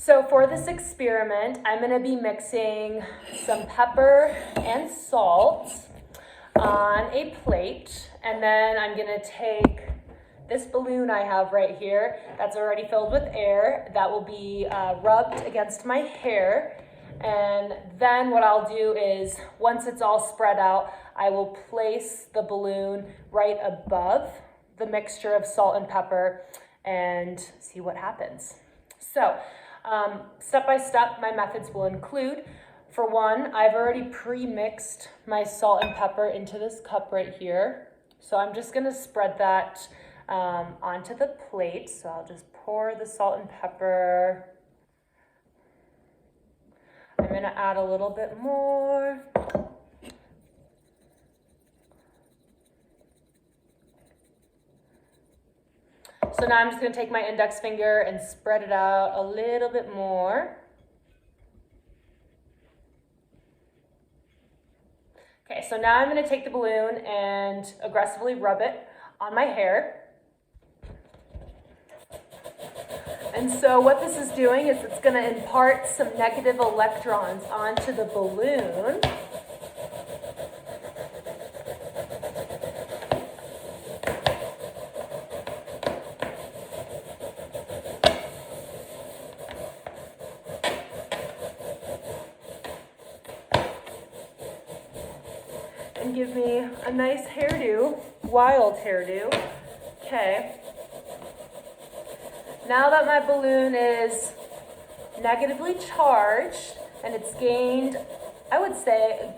So for this experiment, I'm going to be mixing some pepper and salt on a plate, and then I'm going to take this balloon I have right here that's already filled with air that will be rubbed against my hair. And then what I'll do is, once it's all spread out, I will place the balloon right above the mixture of salt and pepper and see what happens. So step by step, my methods will include, for one, I've already pre-mixed my salt and pepper into this cup right here. So I'm just gonna spread that onto the plate. So I'll just pour the salt and pepper. I'm gonna add a little bit more. So now I'm just gonna take my index finger and spread it out a little bit more. Okay, so now I'm gonna take the balloon and aggressively rub it on my hair. And so what this is doing is it's gonna impart some negative electrons onto the balloon. And give me a nice hairdo, wild hairdo. Okay. Now that my balloon is negatively charged and it's gained, I would say,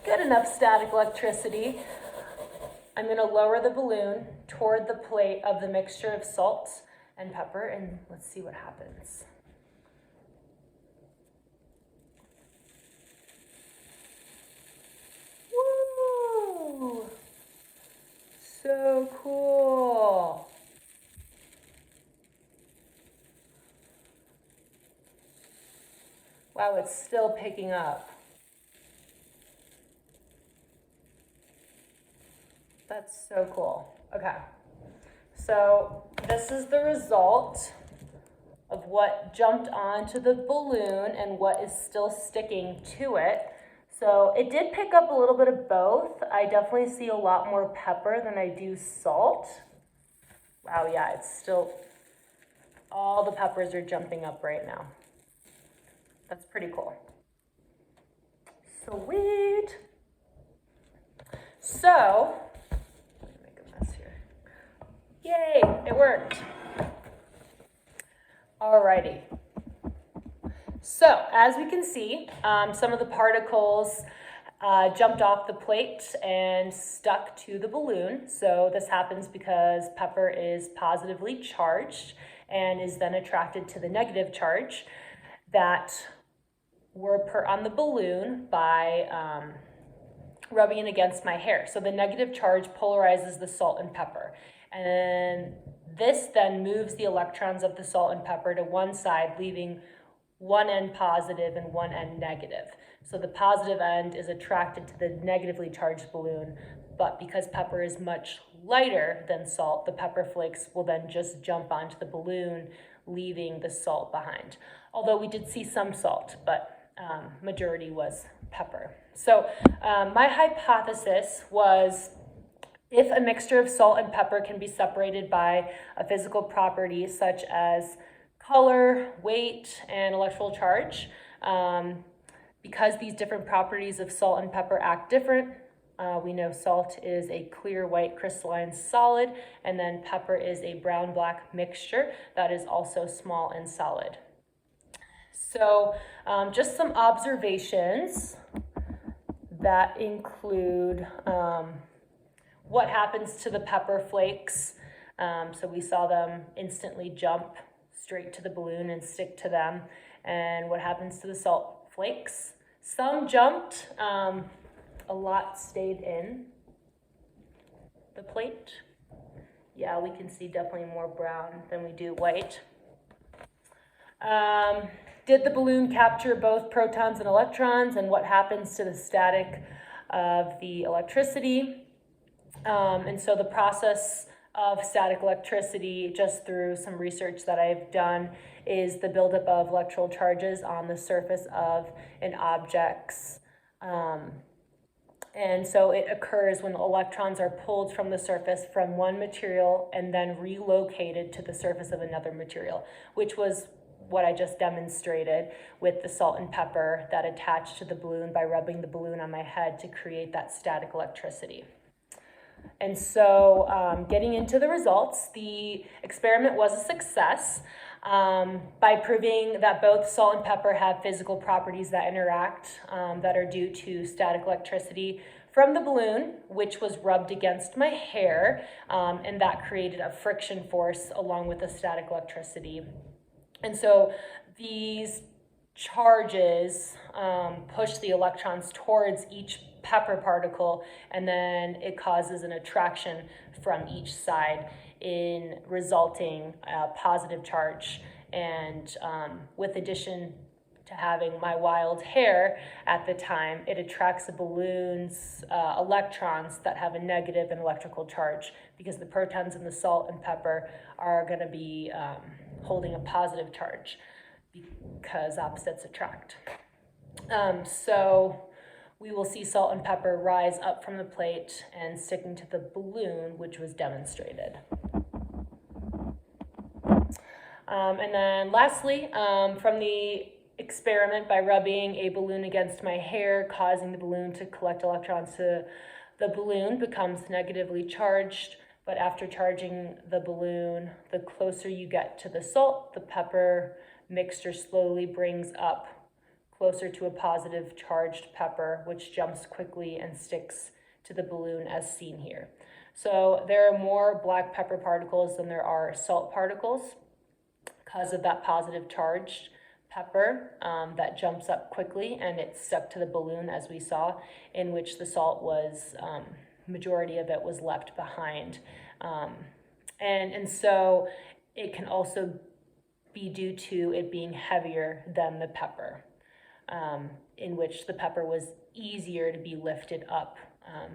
good enough static electricity, I'm going to lower the balloon toward the plate of the mixture of salt and pepper, and let's see what happens. Woo! So cool. Wow, it's still picking up. That's so cool. Okay, so this is the result of what jumped onto the balloon and what is still sticking to it. So it did pick up a little bit of both. I definitely see a lot more pepper than I do salt. Wow, yeah, it's still, all the peppers are jumping up right now. That's pretty cool. Sweet. So, let me make a mess here. Yay, it worked. Alrighty. So, as we can see, some of the particles jumped off the plate and stuck to the balloon. So this happens because pepper is positively charged and is then attracted to the negative charge that were put on the balloon by rubbing it against my hair. So the negative charge polarizes the salt and pepper. And this then moves the electrons of the salt and pepper to one side, leaving one end positive and one end negative. So the positive end is attracted to the negatively charged balloon, but because pepper is much lighter than salt, the pepper flakes will then just jump onto the balloon, leaving the salt behind. Although we did see some salt, but majority was pepper. So my hypothesis was, if a mixture of salt and pepper can be separated by a physical property such as color, weight, and electrical charge, because these different properties of salt and pepper act different, we know salt is a clear white crystalline solid, and then pepper is a brown-black mixture that is also small and solid. So just some observations that include what happens to the pepper flakes. So we saw them instantly jump straight to the balloon and stick to them. And what happens to the salt flakes? Some jumped, a lot stayed in the plate. Yeah, we can see definitely more brown than we do white. Did the balloon capture both protons and electrons, and what happens to the static of the electricity? And so the process of static electricity, just through some research that I've done, is the buildup of electrical charges on the surface of an object's and so it occurs when electrons are pulled from the surface from one material and then relocated to the surface of another material, which was what I just demonstrated with the salt and pepper that attached to the balloon by rubbing the balloon on my head to create that static electricity. And so getting into the results, the experiment was a success by proving that both salt and pepper have physical properties that interact that are due to static electricity from the balloon, which was rubbed against my hair, and that created a friction force along with the static electricity. And so these charges push the electrons towards each pepper particle, and then it causes an attraction from each side in resulting positive charge. And with addition to having my wild hair at the time, it attracts the balloon's electrons that have a negative and electrical charge, because the protons in the salt and pepper are going to be holding a positive charge because opposites attract. So we will see salt and pepper rise up from the plate and sticking to the balloon, which was demonstrated. And then lastly, from the experiment, by rubbing a balloon against my hair, causing the balloon to collect electrons, the balloon becomes negatively charged, but after charging the balloon, the closer you get to the salt, the pepper mixture slowly brings up closer to a positive charged pepper, which jumps quickly and sticks to the balloon as seen here. So there are more black pepper particles than there are salt particles because of that positive charged pepper that jumps up quickly, and it's stuck to the balloon, as we saw, in which the salt was, majority of it was left behind. And so it can also be due to it being heavier than the pepper. In which the pepper was easier to be lifted up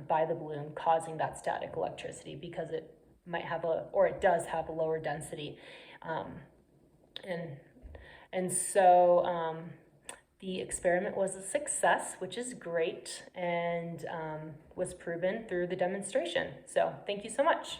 by the balloon, causing that static electricity because it might have it does have a lower density. And so the experiment was a success, which is great, and was proven through the demonstration. So thank you so much.